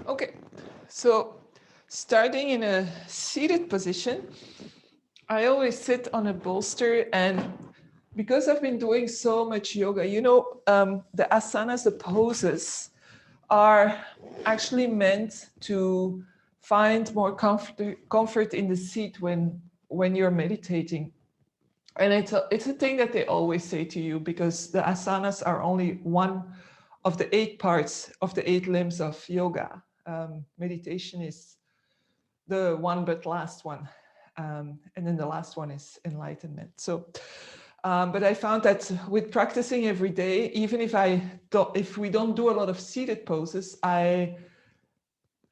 Okay, so starting in a seated position, I always sit on a bolster, and because I've been doing so much yoga, the asanas, the poses are actually meant to find more comfort in the seat when you're meditating. And it's a thing that they always say to you, because the asanas are only one of the 8 parts of the 8 limbs of yoga. Meditation is the one but last one. And then the last one is enlightenment. But I found that with practicing every day, even if we don't do a lot of seated poses, I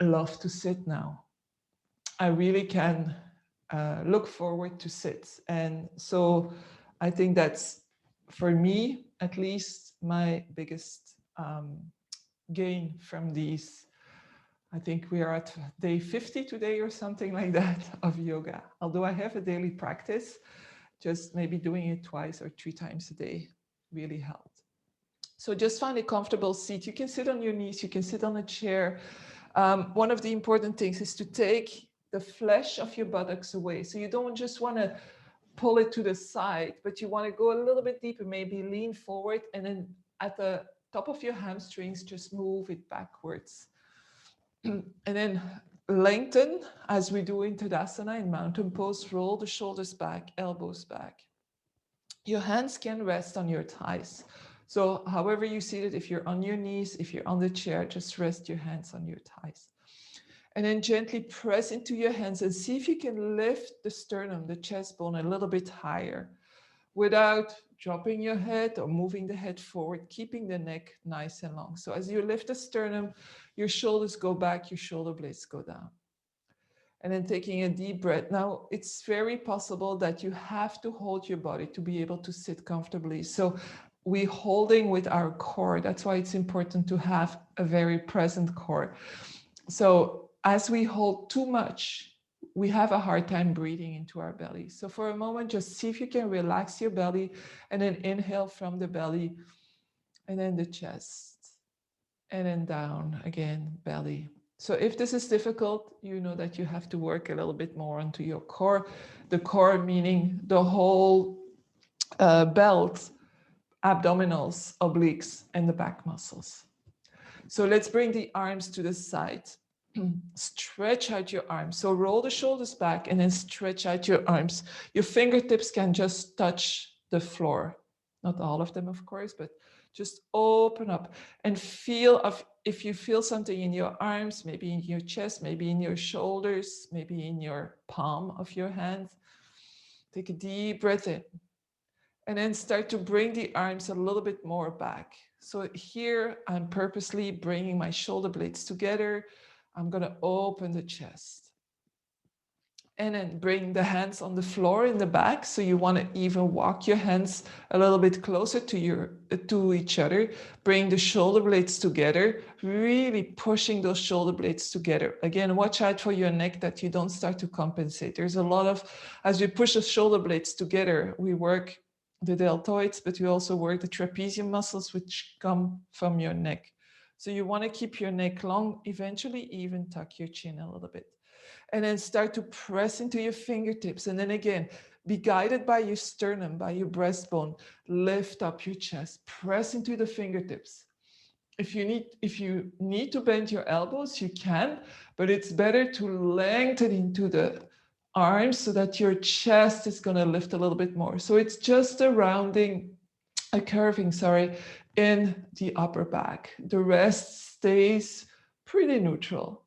love to sit now. I really can look forward to sit. And so I think that's, for me, at least, my biggest gain from these. I think we are at day 50 today or something like that of yoga. Although I have a daily practice, just maybe doing it 2 or 3 times a day really helped. So just find a comfortable seat. You can sit on your knees, you can sit on a chair. One of the important things is to take the flesh of your buttocks away. So you don't just want to pull it to the side, but you want to go a little bit deeper, maybe lean forward, and then at the top of your hamstrings, just move it backwards. And then lengthen, as we do in Tadasana, in mountain pose. Roll the shoulders back, elbows back. Your hands can rest on your thighs. So however you sit it, if you're on your knees, if you're on the chair, just rest your hands on your thighs. And then gently press into your hands and see if you can lift the sternum, the chest bone, a little bit higher without dropping your head or moving the head forward, keeping the neck nice and long. So as you lift the sternum, your shoulders go back, your shoulder blades go down. And then taking a deep breath. Now, it's very possible that you have to hold your body to be able to sit comfortably. So we're holding with our core. That's why it's important to have a very present core. So as we hold too much, we have a hard time breathing into our belly. So for a moment, just see if you can relax your belly, and then inhale from the belly, and then the chest, and then down again, belly. So if this is difficult, you know that you have to work a little bit more onto your core. The core meaning the whole belt, abdominals, obliques, and the back muscles. So let's bring the arms to the side. Stretch out your arms. So roll the shoulders back and then stretch out your arms. Your fingertips can just touch the floor. Not all of them, of course, but just open up and feel if you feel something in your arms, maybe in your chest, maybe in your shoulders, maybe in your palm of your hand. Take a deep breath in. And then start to bring the arms a little bit more back. So here I'm purposely bringing my shoulder blades together. I'm going to open the chest. And then bring the hands on the floor in the back. So you want to even walk your hands a little bit closer to each other. Bring the shoulder blades together, really pushing those shoulder blades together. Again, watch out for your neck that you don't start to compensate. There's a lot of, as we push the shoulder blades together, we work the deltoids, but we also work the trapezium muscles, which come from your neck. So you want to keep your neck long, eventually even tuck your chin a little bit. And then start to press into your fingertips. And then again, be guided by your sternum, by your breastbone. Lift up your chest, press into the fingertips. If you need to bend your elbows, you can, but it's better to lengthen into the arms so that your chest is going to lift a little bit more. So it's just a curving, in the upper back. The rest stays pretty neutral.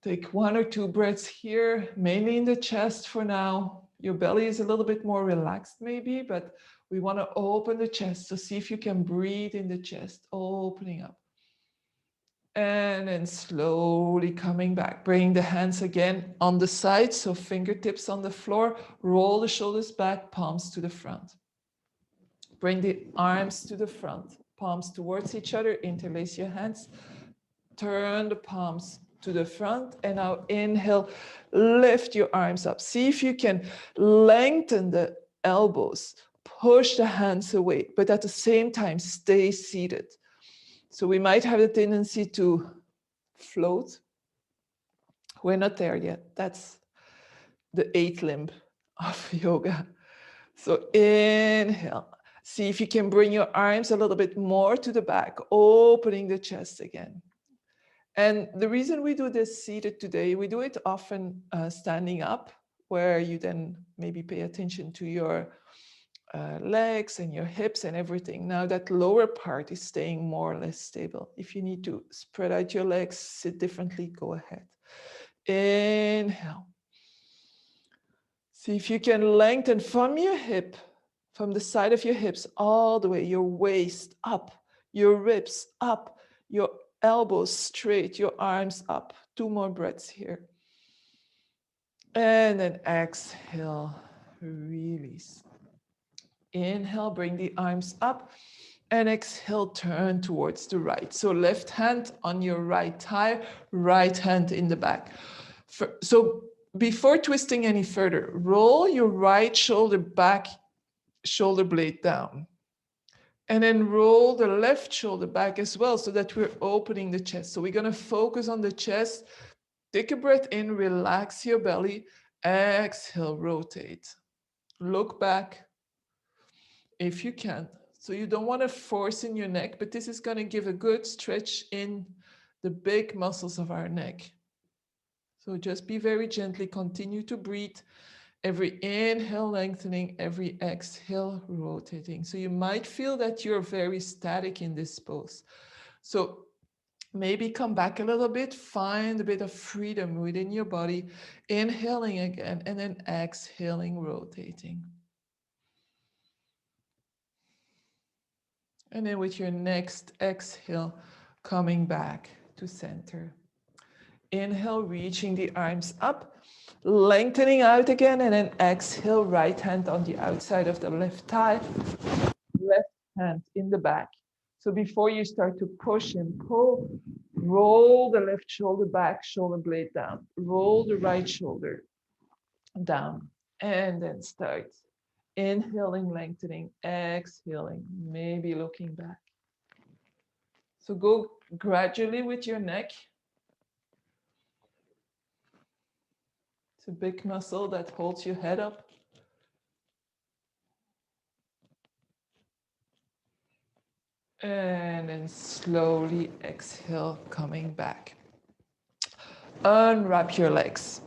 Take 1 or 2 breaths here, mainly in the chest for now. Your belly is a little bit more relaxed maybe, but we want to open the chest. So see if you can breathe in the chest, opening up. And then slowly coming back. Bring the hands again on the side, so fingertips on the floor. Roll the shoulders back, palms to the front. Bring the arms to the front, palms towards each other. Interlace your hands. Turn the palms to the front, and now inhale, lift your arms up. See if you can lengthen the elbows, push the hands away, but at the same time, stay seated. So we might have the tendency to float. We're not there yet. That's the 8th limb of yoga. So inhale. See if you can bring your arms a little bit more to the back, opening the chest again. And the reason we do this seated today, we do it often standing up, where you then maybe pay attention to your legs and your hips and everything. Now that lower part is staying more or less stable. If you need to spread out your legs, sit differently, go ahead. Inhale. See if you can lengthen from your hip, from the side of your hips all the way, your waist up, your ribs up, your elbows straight, your arms up. 2 more breaths here. And then exhale, release. Inhale, bring the arms up, and exhale, turn towards the right. So left hand on your right thigh, right hand in the back. So before twisting any further, roll your right shoulder back, shoulder blade down. And then roll the left shoulder back as well, so that we're opening the chest. So we're going to focus on the chest. Take a breath in, relax your belly. Exhale, rotate. Look back if you can. So you don't want to force in your neck, but this is going to give a good stretch in the big muscles of our neck. So just be very gently, continue to breathe. Every inhale lengthening, every exhale rotating. So you might feel that you're very static in this pose. So maybe come back a little bit, find a bit of freedom within your body, inhaling again, and then exhaling, rotating. And then with your next exhale, coming back to center. Inhale, reaching the arms up, lengthening out again, and then exhale, right hand on the outside of the left thigh, left hand in the back. So before you start to push and pull, roll the left shoulder back, shoulder blade down, roll the right shoulder down, and then start inhaling, lengthening, exhaling, maybe looking back. So go gradually with your neck. It's a big muscle that holds your head up. And then slowly exhale, coming back. Unwrap your legs.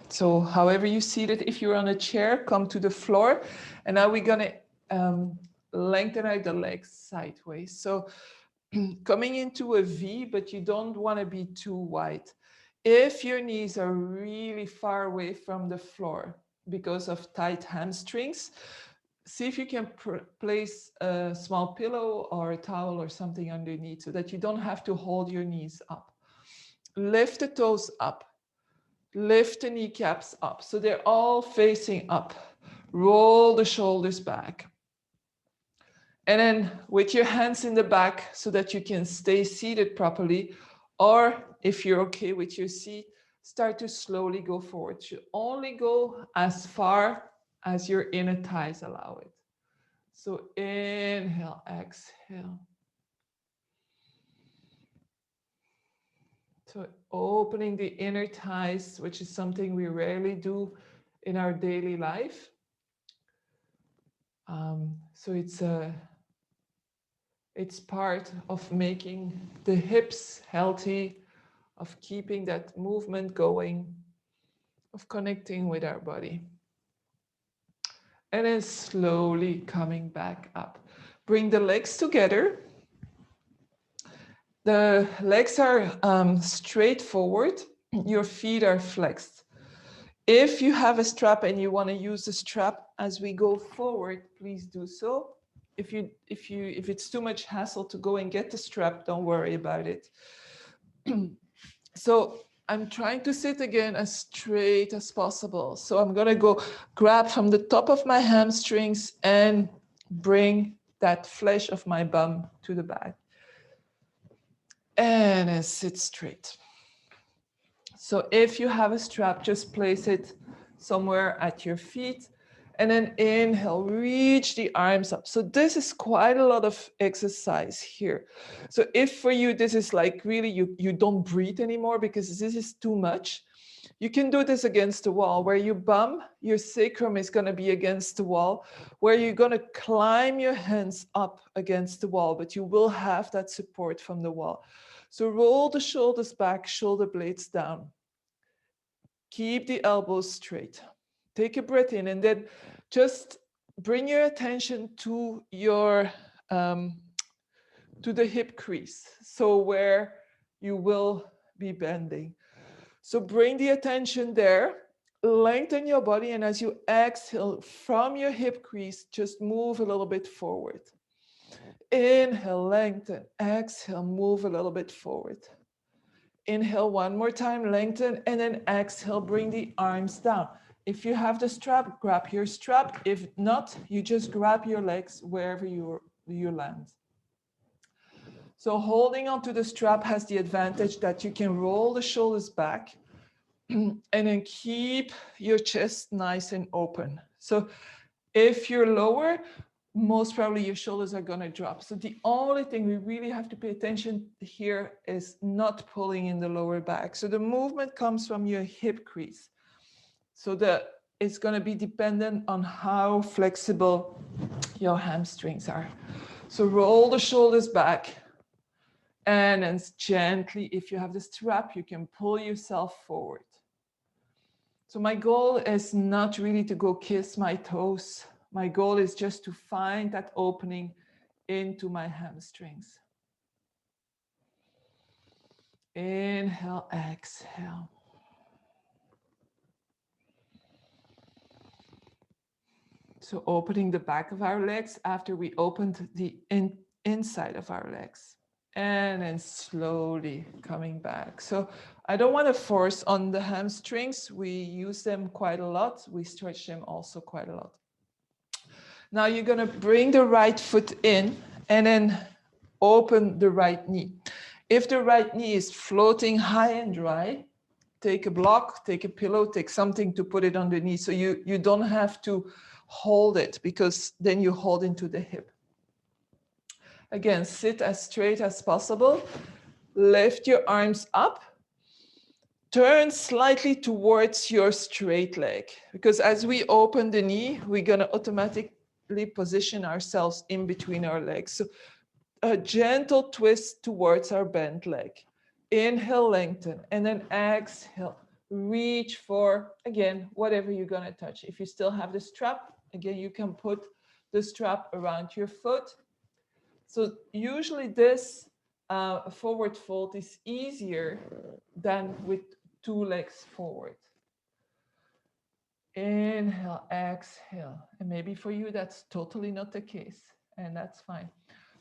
So however you seat it, if you're on a chair, come to the floor. And now we're gonna lengthen out the legs sideways. So coming into a V, but you don't wanna be too wide. If your knees are really far away from the floor because of tight hamstrings, see if you can place a small pillow or a towel or something underneath so that you don't have to hold your knees up. Lift the toes up. Lift the kneecaps up. So they're all facing up. Roll the shoulders back. And then with your hands in the back so that you can stay seated properly. Or if you're okay with your seat, start to slowly go forward. You only go as far as your inner thighs allow it. So inhale, exhale. So opening the inner thighs, which is something we rarely do in our daily life. So it's part of making the hips healthy, of keeping that movement going, of connecting with our body. And then slowly coming back up. Bring the legs together. The legs are straight forward. Your feet are flexed. If you have a strap and you want to use the strap as we go forward, please do so. If it's too much hassle to go and get the strap, don't worry about it. So I'm trying to sit again as straight as possible. So I'm gonna go grab from the top of my hamstrings and bring that flesh of my bum to the back. And then sit straight. So if you have a strap, just place it somewhere at your feet And then inhale, reach the arms up. So this is quite a lot of exercise here. So if for you, this is like really, you don't breathe anymore because this is too much, you can do this against the wall where you bum, your sacrum is going to be against the wall, where you're going to climb your hands up against the wall, but you will have that support from the wall. So roll the shoulders back, shoulder blades down. Keep the elbows straight. Take a breath in and then just bring your attention to your to the hip crease. So where you will be bending. So bring the attention there, lengthen your body, and as you exhale from your hip crease, just move a little bit forward. Inhale, lengthen. Exhale, move a little bit forward. Inhale one more time, lengthen, and then exhale, bring the arms down. If you have the strap, grab your strap. If not, you just grab your legs wherever you land. So holding onto the strap has the advantage that you can roll the shoulders back and then keep your chest nice and open. So if you're lower, most probably your shoulders are going to drop. So the only thing we really have to pay attention here is not pulling in the lower back. So the movement comes from your hip crease. So it's going to be dependent on how flexible your hamstrings are. So roll the shoulders back. And then gently, if you have the strap, you can pull yourself forward. So my goal is not really to go kiss my toes. My goal is just to find that opening into my hamstrings. Inhale, exhale. So opening the back of our legs after we opened the inside of our legs. And then slowly coming back. So I don't want to force on the hamstrings. We use them quite a lot. We stretch them also quite a lot. Now you're going to bring the right foot in and then open the right knee. If the right knee is floating high and dry, take a block, take a pillow, take something to put it underneath. So you don't have to hold it because then you hold into the hip. Again, sit as straight as possible. Lift your arms up. Turn slightly towards your straight leg. Because as we open the knee, we're going to automatically position ourselves in between our legs. So a gentle twist towards our bent leg. Inhale, lengthen, and then exhale. Reach for, again, whatever you're going to touch. If you still have the strap, again, you can put the strap around your foot. So usually this forward fold is easier than with two legs forward. Inhale, exhale. And maybe for you, that's totally not the case, and that's fine.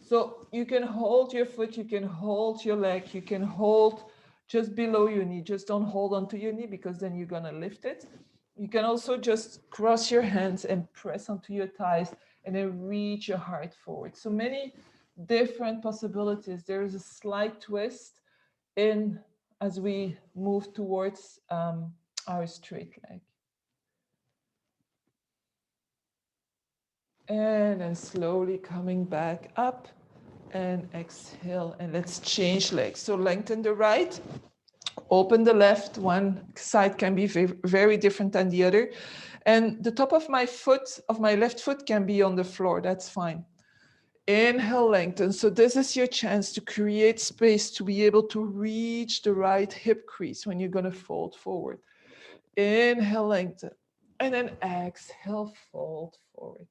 So you can hold your foot, you can hold your leg, you can hold just below your knee. Just don't hold onto your knee because then you're going to lift it. You can also just cross your hands and press onto your thighs and then reach your heart forward. So many different possibilities. There is a slight twist in as we move towards our straight leg. And then slowly coming back up and exhale. And let's change legs. So lengthen the right, open the left. One side can be very different than the other. And the top of my foot, of my left foot, can be on the floor. That's fine. Inhale, lengthen. So this is your chance to create space to be able to reach the right hip crease when you're going to fold forward. Inhale, lengthen. And then exhale, fold forward.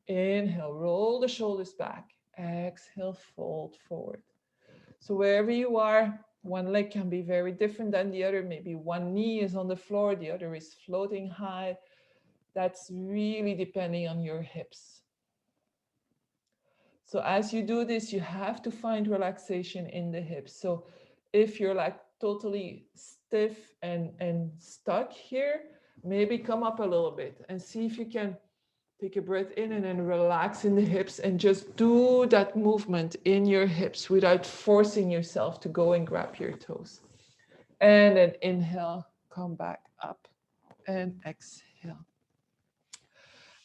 Inhale, roll the shoulders back. Exhale, fold forward. So wherever you are, one leg can be very different than the other. Maybe one knee is on the floor, the other is floating high. That's really depending on your hips. So as you do this, you have to find relaxation in the hips. So if you're like totally stiff and stuck here, maybe come up a little bit and see if you can take a breath in and then relax in the hips and just do that movement in your hips without forcing yourself to go and grab your toes. And then inhale, come back up and exhale.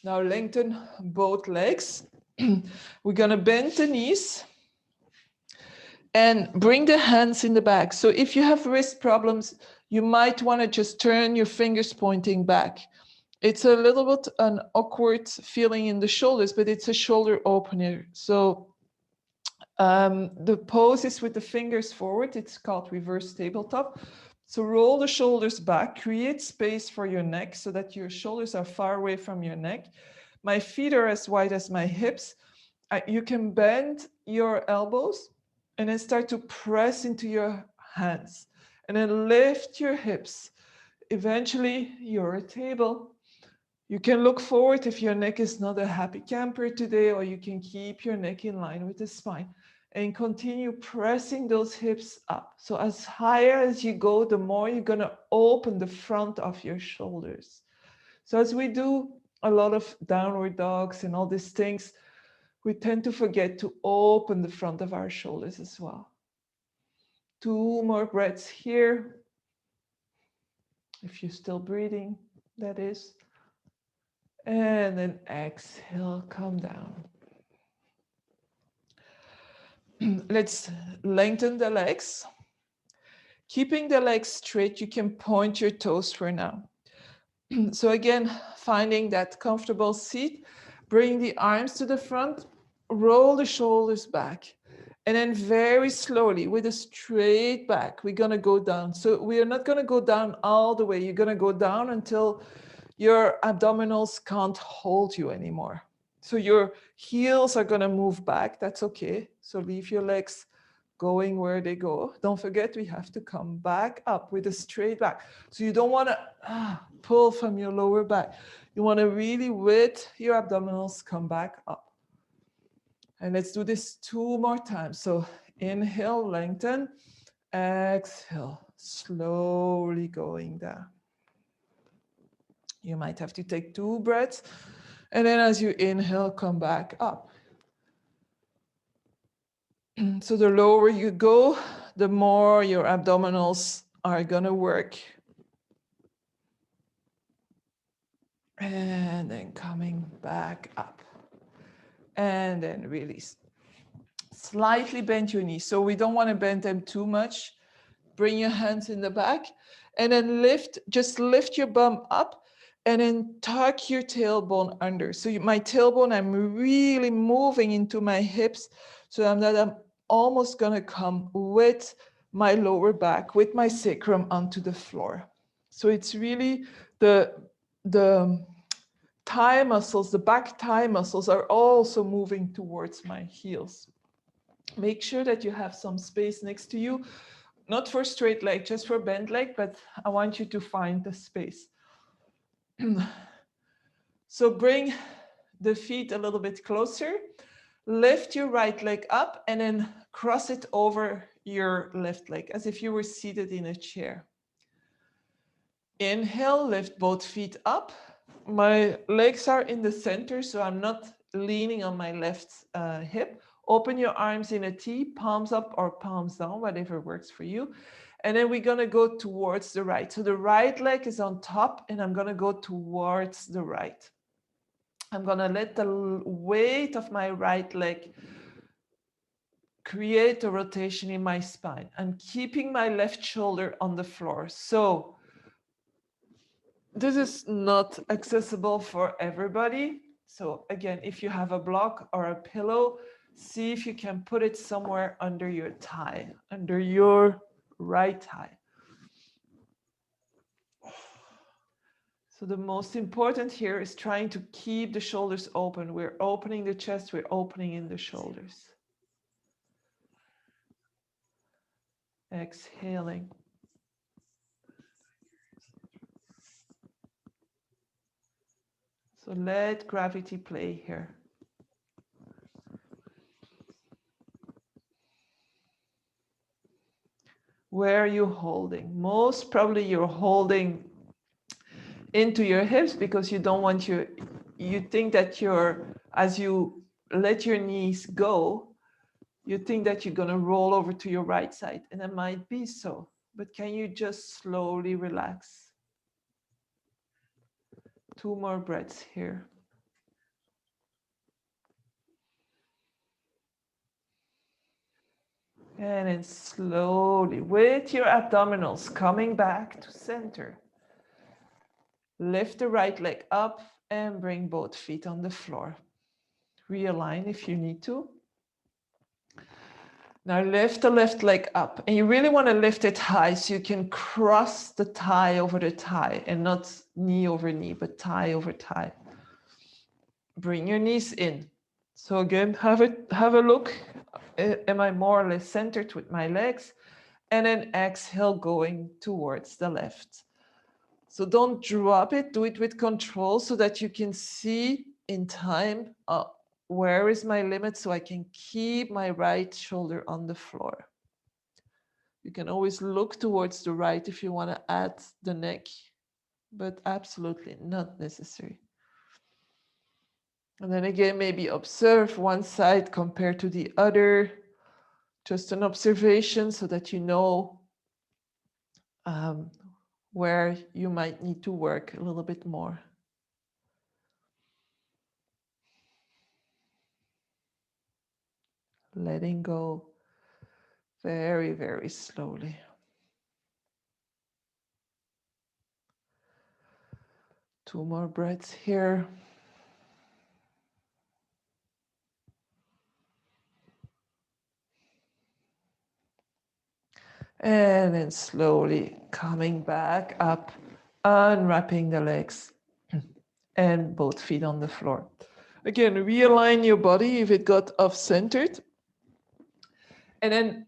Now lengthen both legs. We're gonna bend the knees and bring the hands in the back. So if you have wrist problems, you might wanna just turn your fingers pointing back. It's a little bit an awkward feeling in the shoulders, but it's a shoulder opener. So the pose is with the fingers forward. It's called reverse tabletop. So roll the shoulders back, create space for your neck so that your shoulders are far away from your neck. My feet are as wide as my hips. You can bend your elbows and then start to press into your hands and then lift your hips. Eventually, you're a table. You can look forward if your neck is not a happy camper today, or you can keep your neck in line with the spine and continue pressing those hips up. So as higher as you go, the more you're gonna open the front of your shoulders. So as we do a lot of downward dogs and all these things, we tend to forget to open the front of our shoulders as well. 2 more breaths here. If you're still breathing, that is. And then exhale, come down. Let's lengthen the legs. Keeping the legs straight, you can point your toes for now. So again, finding that comfortable seat, bring the arms to the front, roll the shoulders back. And then very slowly with a straight back, we're gonna go down. So we are not gonna go down all the way. You're gonna go down until your abdominals can't hold you anymore. So your heels are gonna move back, that's okay. So leave your legs going where they go. Don't forget, we have to come back up with a straight back. So you don't wanna pull from your lower back. You wanna really, with your abdominals, come back up. And let's do this 2 more times. So inhale, lengthen, exhale, slowly going down. You might have to take 2 breaths. And then as you inhale, come back up. So the lower you go, the more your abdominals are gonna work. And then coming back up. And then release. Slightly bend your knees. So we don't want to bend them too much. Bring your hands in the back and then just lift your bum up and then tuck your tailbone under. So my tailbone, I'm really moving into my hips so that I'm almost gonna come with my lower back, with my sacrum onto the floor. So it's really the thigh muscles, the back thigh muscles are also moving towards my heels. Make sure that you have some space next to you, not for straight leg, just for bent leg, but I want you to find the space. So bring the feet a little bit closer, lift your right leg up and then cross it over your left leg as if you were seated in a chair. Inhale, lift both feet up. My legs are in the center, so I'm not leaning on my left hip. Open your arms in a T, palms up or palms down, whatever works for you. And then we're gonna go towards the right. So the right leg is on top and I'm gonna go towards the right. I'm gonna let the weight of my right leg create a rotation in my spine. I'm keeping my left shoulder on the floor. So this is not accessible for everybody. So again, if you have a block or a pillow, see if you can put it somewhere under your thigh, under your right thigh. So the most important here is trying to keep the shoulders open. We're opening the chest, we're opening in the shoulders. Exhaling. So let gravity play here. Where are you holding? Most probably you're holding into your hips because you don't want you think that as you let your knees go, you think that you're gonna roll over to your right side, and it might be so, but can you just slowly relax? 2 more breaths here. And then slowly, with your abdominals coming back to center, lift the right leg up and bring both feet on the floor. Realign if you need to. Now lift the left leg up, and you really want to lift it high so you can cross the thigh over the thigh, and not knee over knee, but thigh over thigh. Bring your knees in. So again, have a look. Am I more or less centered with my legs? And then exhale, going towards the left. So don't drop it, do it with control so that you can see in time where is my limit, so I can keep my right shoulder on the floor. You can always look towards the right if you want to add the neck, but absolutely not necessary. And then again, maybe observe one side compared to the other. Just an observation so that you know where you might need to work a little bit more. Letting go very, very slowly. Two more breaths here. And then slowly coming back up, unwrapping the legs and both feet on the floor. Again, realign your body if it got off-centered. And then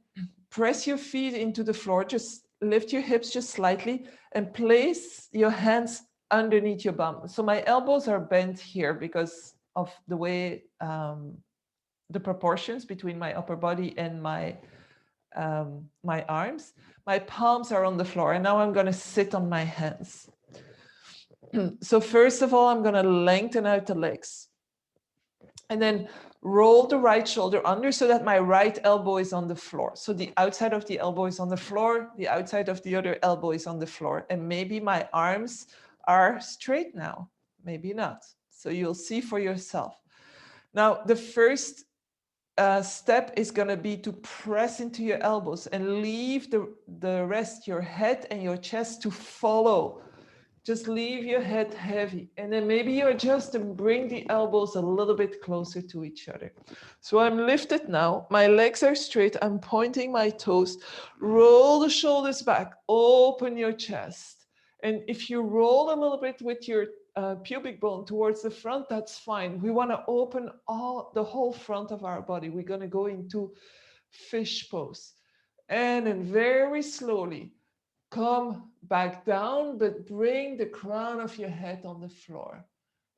press your feet into the floor. Just lift your hips just slightly and place your hands underneath your bum. So my elbows are bent here because of the way, the proportions between my upper body and my arms. My palms are on the floor, and now I'm going to sit on my hands. So first of all, I'm going to lengthen out the legs. And then roll the right shoulder under so that my right elbow is on the floor. So the outside of the elbow is on the floor, the outside of the other elbow is on the floor. And maybe my arms are straight now, maybe not. So you'll see for yourself. Now, the first step is going to be to press into your elbows and leave the rest, your head and your chest, to follow. Just leave your head heavy, and then maybe you adjust and bring the elbows a little bit closer to each other. So I'm lifted now, my legs are straight, I'm pointing my toes, roll the shoulders back, open your chest. And if you roll a little bit with your pubic bone towards the front, that's fine. We want to open the whole front of our body. We're going to go into fish pose. And then very slowly, come back down, but bring the crown of your head on the floor.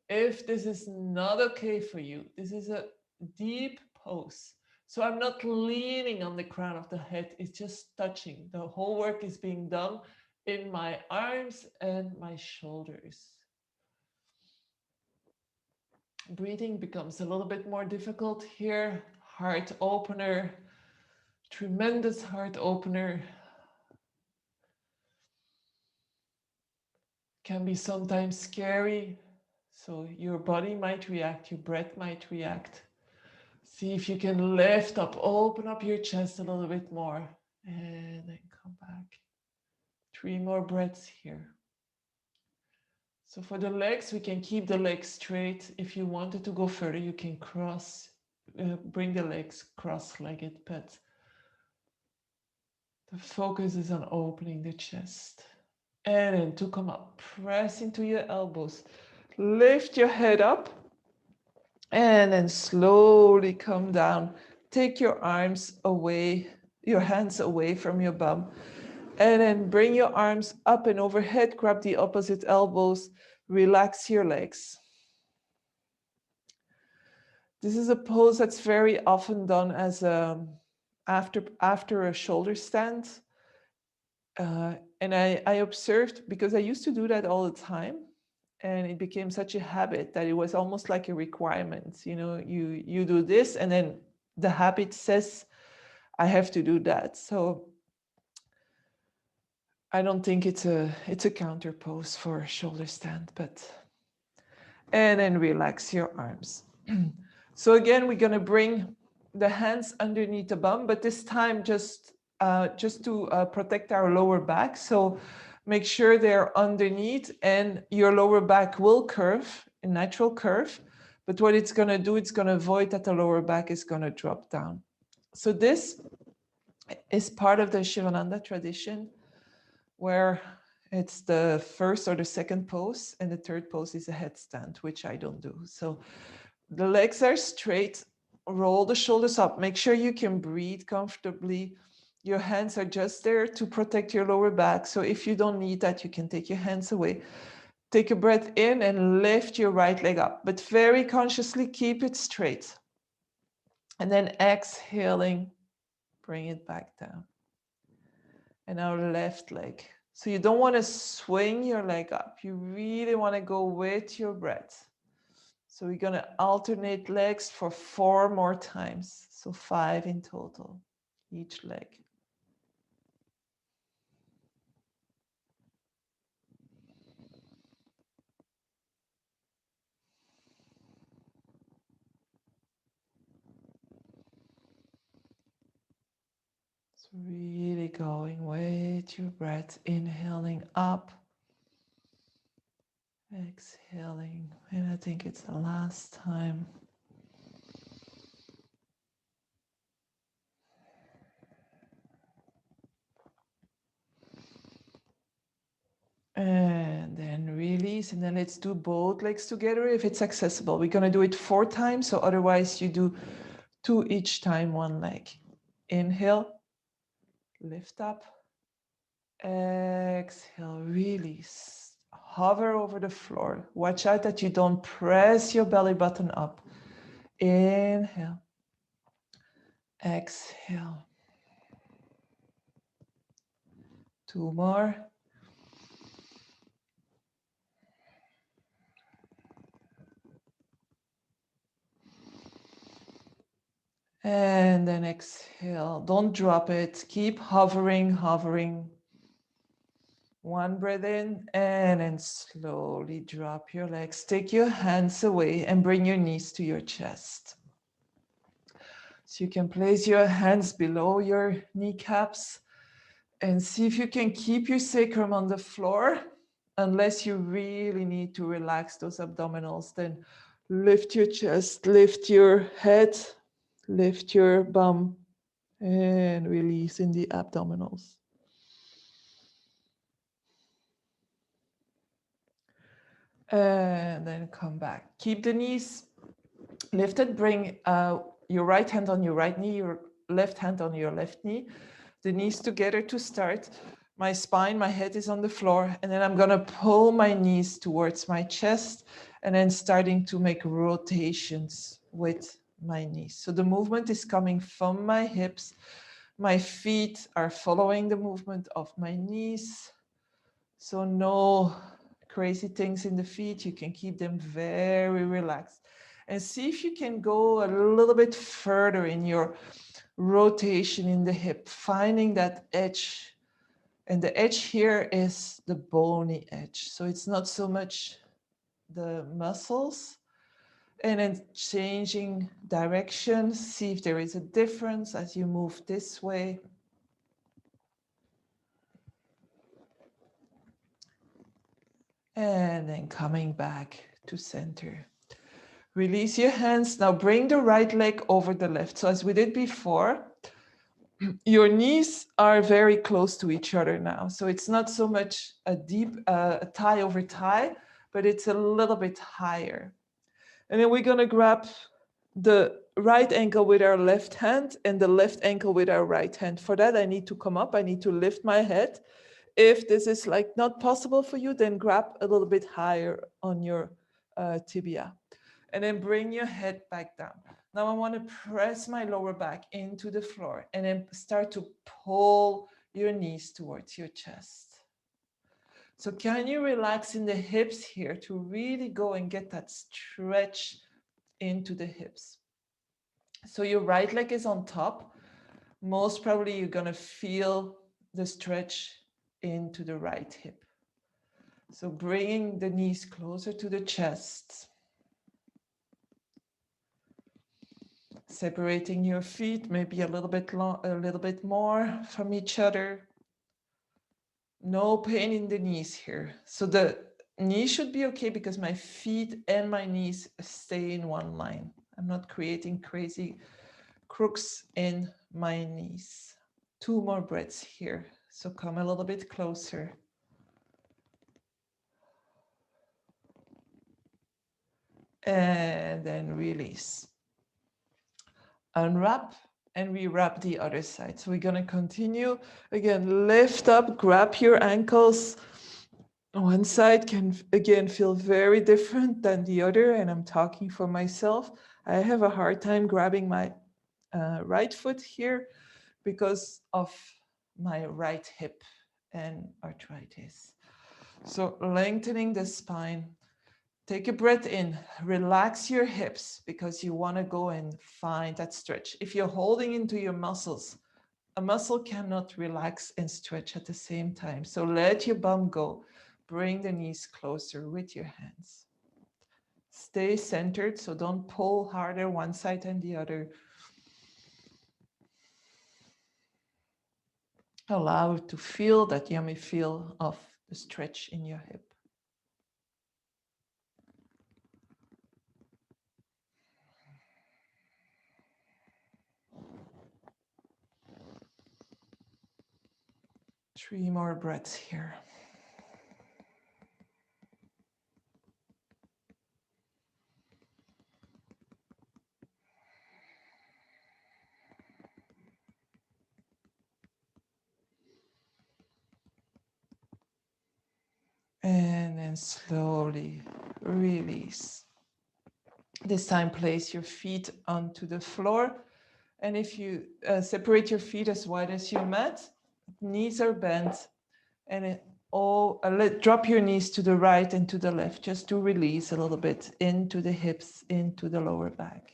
If this is not okay for you, this is a deep pose. So I'm not leaning on the crown of the head, it's just touching. The whole work is being done in my arms and my shoulders. Breathing becomes a little bit more difficult here. Heart opener, tremendous heart opener. Can be sometimes scary, so your body might react, your breath might react. See if you can lift up, open up your chest a little bit more, and then come back. 3 more breaths here. So for the legs, we can keep the legs straight. If you wanted to go further, you can bring the legs cross-legged, but the focus is on opening the chest. And then to come up, press into your elbows, lift your head up, and then slowly come down. Take your arms away, your hands away from your bum, and then bring your arms up and overhead, grab the opposite elbows, relax your legs. This is a pose that's very often done as after a shoulder stand. And I observed, because I used to do that all the time, and it became such a habit that it was almost like a requirement. You know, you do this, and then the habit says, I have to do that. So I don't think it's a counter pose for a shoulder stand, and then relax your arms. So again, we're gonna bring the hands underneath the bum, but this time just to protect our lower back. So make sure they're underneath, and your lower back will curve, a natural curve. But what it's going to do, it's going to avoid that the lower back is going to drop down. So this is part of the Shivananda tradition, where it's the first or the second pose, and the third pose is a headstand, which I don't do. So the legs are straight, roll the shoulders up, make sure you can breathe comfortably. Your hands are just there to protect your lower back. So if you don't need that, you can take your hands away. Take a breath in and lift your right leg up, but very consciously keep it straight. And then exhaling, bring it back down. And our left leg. So you don't want to swing your leg up. You really want to go with your breath. So we're going to alternate legs for 4 more times. So 5 in total, each leg. So really going with your breath, inhaling up, exhaling. And I think it's the last time. And then release, and then let's do both legs together if it's accessible. We're going to do it 4 times, so otherwise you do 2 each time, 1 leg. Inhale, lift up, exhale, release, hover over the floor. Watch out that you don't press your belly button up. Inhale, exhale. 2 more. And then exhale. Don't drop it. Keep hovering, hovering. 1 breath in, and then slowly drop your legs. Take your hands away and bring your knees to your chest. So you can place your hands below your kneecaps and see if you can keep your sacrum on the floor. Unless you really need to relax those abdominals, then lift your chest, lift your head, lift your bum, and release in the abdominals. And then come back. Keep the knees lifted. Bring your right hand on your right knee, your left hand on your left knee. The knees together to start. My spine, my head is on the floor. And then I'm going to pull my knees towards my chest and then starting to make rotations with my knees. So the movement is coming from my hips. My feet are following the movement of my knees. So no crazy things in the feet. You can keep them very relaxed. And see if you can go a little bit further in your rotation in the hip, finding that edge. And the edge here is the bony edge. So it's not so much the muscles. And then changing direction, see if there is a difference as you move this way. And then coming back to center. Release your hands. Now bring the right leg over the left. So as we did before, your knees are very close to each other now. So it's not so much a deep thigh over thigh, but it's a little bit higher. And then we're going to grab the right ankle with our left hand and the left ankle with our right hand. For that, I need to come up. I need to lift my head. If this is like not possible for you, then grab a little bit higher on your tibia. And then bring your head back down. Now I want to press my lower back into the floor and then start to pull your knees towards your chest. So can you relax in the hips here to really go and get that stretch into the hips? So your right leg is on top. Most probably you're going to feel the stretch into the right hip. So bringing the knees closer to the chest. Separating your feet, maybe a little bit more from each other. No pain in the knees here. So the knee should be okay because my feet and my knees stay in one line. I'm not creating crazy crooks in my knees. 2 more breaths here. So come a little bit closer. And then release. Unwrap and we wrap the other side. So we're going to continue. Again, lift up, grab your ankles. One side can, again, feel very different than the other. And I'm talking for myself. I have a hard time grabbing my right foot here because of my right hip and arthritis. So lengthening the spine. Take a breath in, relax your hips because you want to go and find that stretch. If you're holding into your muscles, a muscle cannot relax and stretch at the same time. So let your bum go. Bring the knees closer with your hands. Stay centered, so don't pull harder one side than the other. Allow to feel that yummy feel of the stretch in your hip. Three more breaths here. And then slowly release. This time, place your feet onto the floor. And if you separate your feet as wide as your mat, knees are bent, and drop your knees to the right and to the left, just to release a little bit into the hips, into the lower back.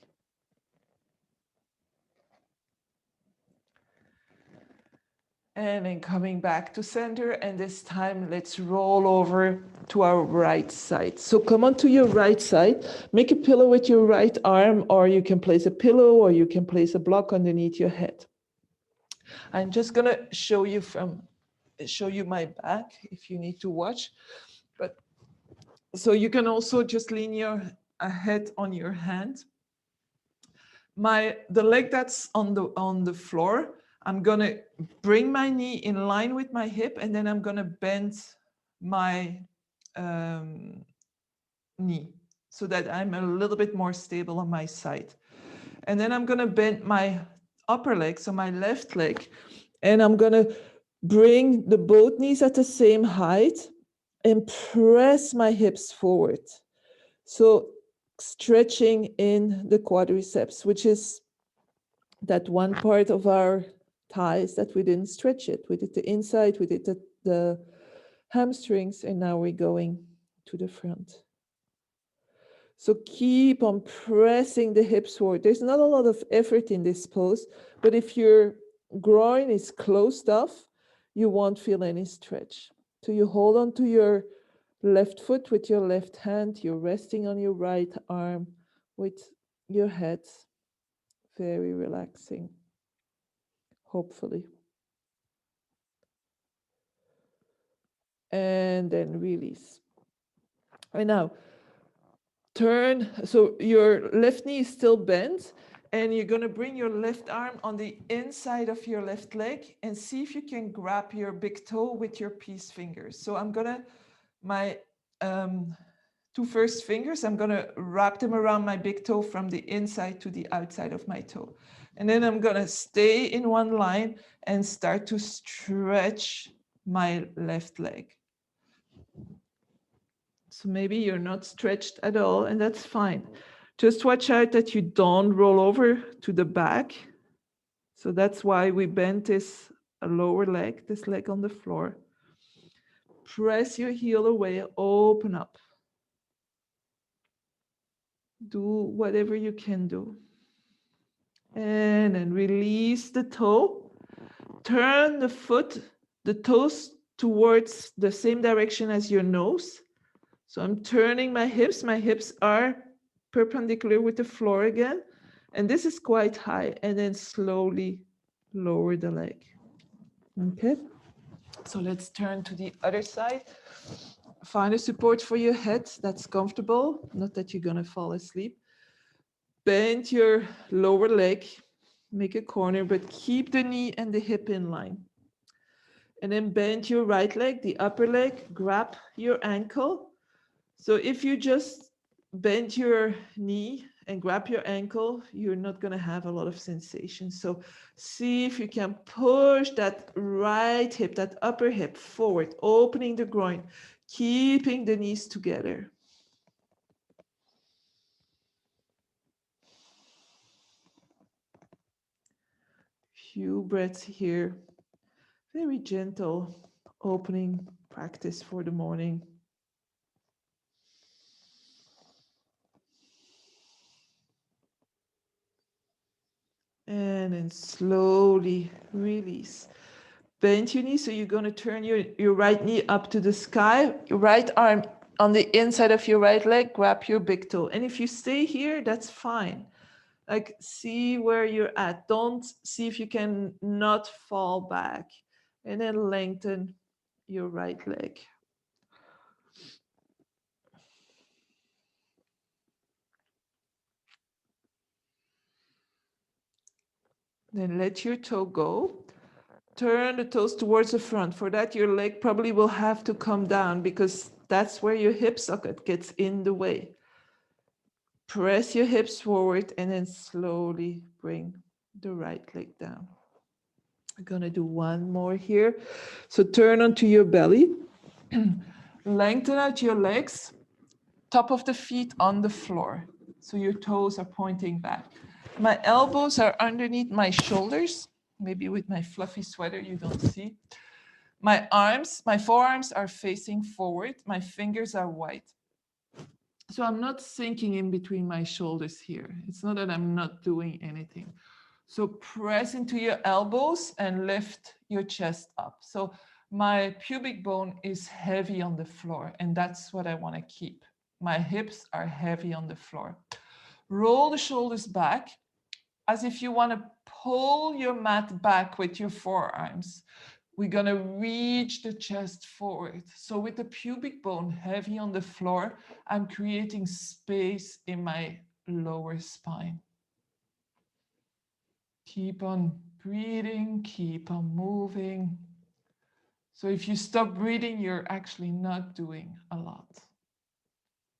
And then coming back to center, and this time let's roll over to our right side. So come onto your right side, make a pillow with your right arm, or you can place a pillow, or you can place a block underneath your head. I'm just gonna show you my back if you need to watch. But so you can also just lean your head on your hand. The leg that's on the floor, I'm gonna bring my knee in line with my hip, and then I'm gonna bend my knee so that I'm a little bit more stable on my side. And then I'm gonna bend my upper leg, so my left leg, and I'm gonna bring the both knees at the same height and press my hips forward. So stretching in the quadriceps, which is that one part of our thighs that we didn't stretch it. We did the inside, we did the hamstrings, and now we're going to the front. So keep on pressing the hips forward. There's not a lot of effort in this pose, but if your groin is closed off, you won't feel any stretch. So you hold on to your left foot with your left hand, you're resting on your right arm with your head, very relaxing, hopefully. And then release. And now turn, so your left knee is still bent, and you're going to bring your left arm on the inside of your left leg and see if you can grab your big toe with your peace fingers. So I'm going to, my two first fingers, I'm going to wrap them around my big toe from the inside to the outside of my toe. And then I'm going to stay in one line and start to stretch my left leg. So maybe you're not stretched at all, and that's fine. Just watch out that you don't roll over to the back. So that's why we bent this lower leg, this leg on the floor. Press your heel away, open up. Do whatever you can do. And then release the toe. Turn the foot, the toes towards the same direction as your nose. So I'm turning my hips. My hips are perpendicular with the floor again. And this is quite high. And then slowly lower the leg. Okay. So let's turn to the other side. Find a support for your head that's comfortable, not that you're gonna fall asleep. Bend your lower leg, make a corner, but keep the knee and the hip in line. And then bend your right leg, the upper leg, grab your ankle. So if you just bend your knee and grab your ankle, you're not going to have a lot of sensation. So see if you can push that right hip, that upper hip forward, opening the groin, keeping the knees together. Few breaths here. Very gentle opening practice for the morning. And then slowly release. Bend your knee, so you're going to turn your right knee up to the sky, your right arm on the inside of your right leg, grab your big toe. And if you stay here, that's fine. Like, see where you're at. Don't see if you can not fall back. And then lengthen your right leg. Then let your toe go. Turn the toes towards the front. For that, your leg probably will have to come down because that's where your hip socket gets in the way. Press your hips forward and then slowly bring the right leg down. I'm gonna do one more here. So turn onto your belly. Lengthen out your legs, top of the feet on the floor. So your toes are pointing back. My elbows are underneath my shoulders. Maybe with my fluffy sweater you don't see. My arms, my forearms are facing forward. My fingers are wide. So I'm not sinking in between my shoulders here. It's not that I'm not doing anything. So press into your elbows and lift your chest up. So my pubic bone is heavy on the floor, and that's what I want to keep. My hips are heavy on the floor. Roll the shoulders back as if you want to pull your mat back with your forearms. We're going to reach the chest forward. So with the pubic bone heavy on the floor, I'm creating space in my lower spine. Keep on breathing, keep on moving. So if you stop breathing, you're actually not doing a lot.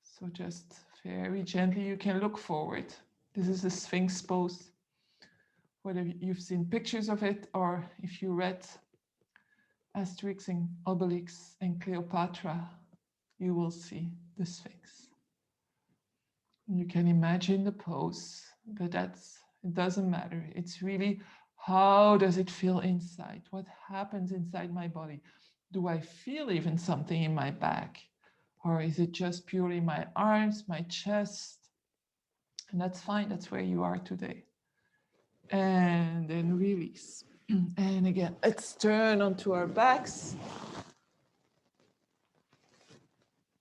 So just very gently, you can look forward. This is the Sphinx pose. Whether you've seen pictures of it or if you read Asterix and Obelix and Cleopatra, you will see the Sphinx. You can imagine the pose, but it doesn't matter. It's really, how does it feel inside? What happens inside my body? Do I feel even something in my back? Or is it just purely my arms, my chest? And that's fine, that's where you are today. And then release. And again, let's turn onto our backs.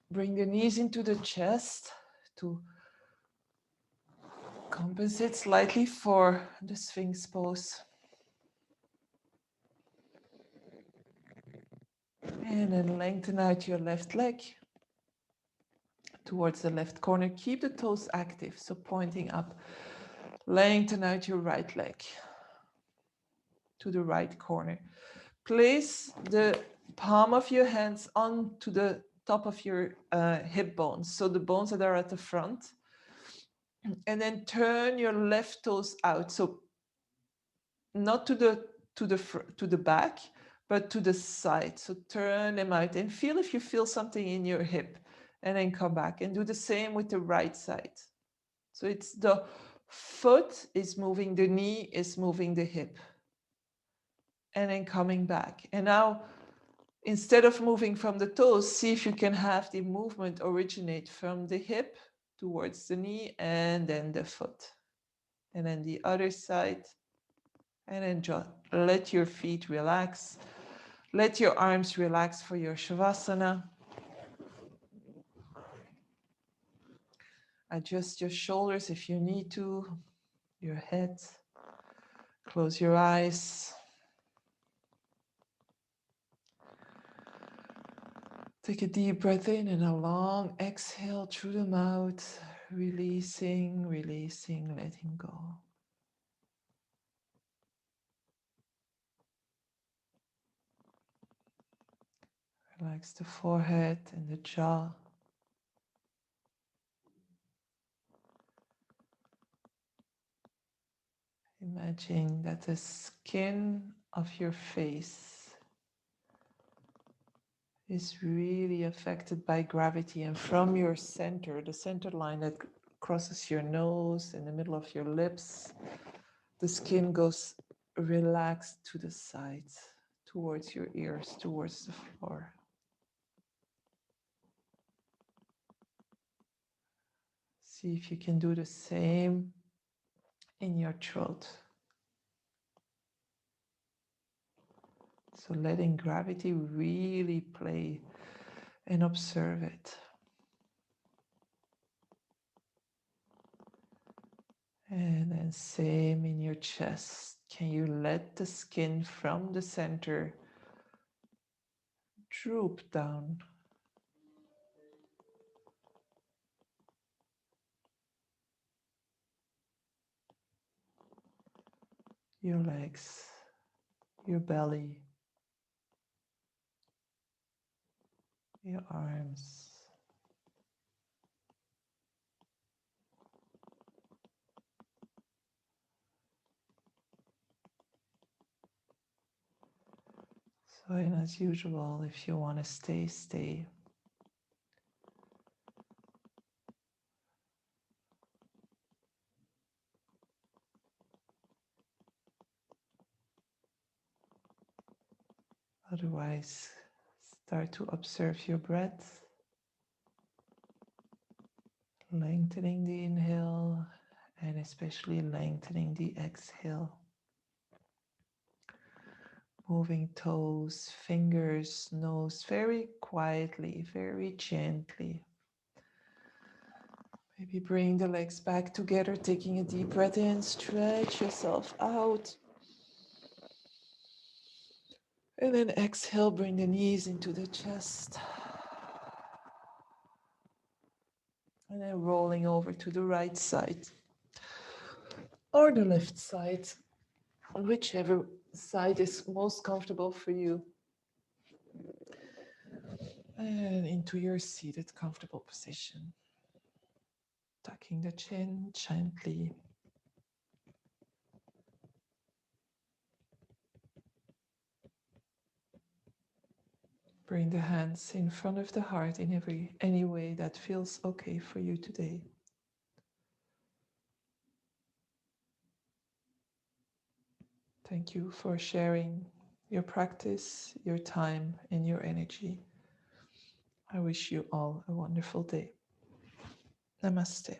Bring the knees into the chest to compensate slightly for the Sphinx pose. And then lengthen out your left leg towards the left corner. Keep the toes active, so pointing up. Lengthen out your right leg to the right corner. Place the palm of your hands onto the top of your hip bones, so the bones that are at the front. And then turn your left toes out, so not to the back, but to the side. So turn them out and feel if you feel something in your hip, and then come back and do the same with the right side. So it's the foot is moving, the knee is moving the hip, and then coming back. And now, instead of moving from the toes, see if you can have the movement originate from the hip towards the knee and then the foot. And then the other side. And then just let your feet relax. Let your arms relax for your Shavasana. Adjust your shoulders if you need to. your head. Close your eyes. Take a deep breath in and a long exhale through the mouth, releasing, releasing, letting go. Relax the forehead and the jaw. Imagine that the skin of your face is really affected by gravity, and from your center, the center line that crosses your nose in the middle of your lips, the skin goes relaxed to the sides, towards your ears, towards the floor. See if you can do the same in your throat. So letting gravity really play and observe it. And then same in your chest. Can you let the skin from the center droop down? Your legs, your belly, your arms. So, and as usual, if you want to stay, stay. Otherwise, start to observe your breath, lengthening the inhale and especially lengthening the exhale. Moving toes, fingers, nose very quietly, very gently. Maybe bring the legs back together, taking a deep breath in, stretch yourself out. And then exhale, bring the knees into the chest. And then rolling over to the right side or the left side, whichever side is most comfortable for you. And into your seated comfortable position. Tucking the chin gently. Bring the hands in front of the heart in any way that feels okay for you today. Thank you for sharing your practice, your time, and your energy. I wish you all a wonderful day. Namaste.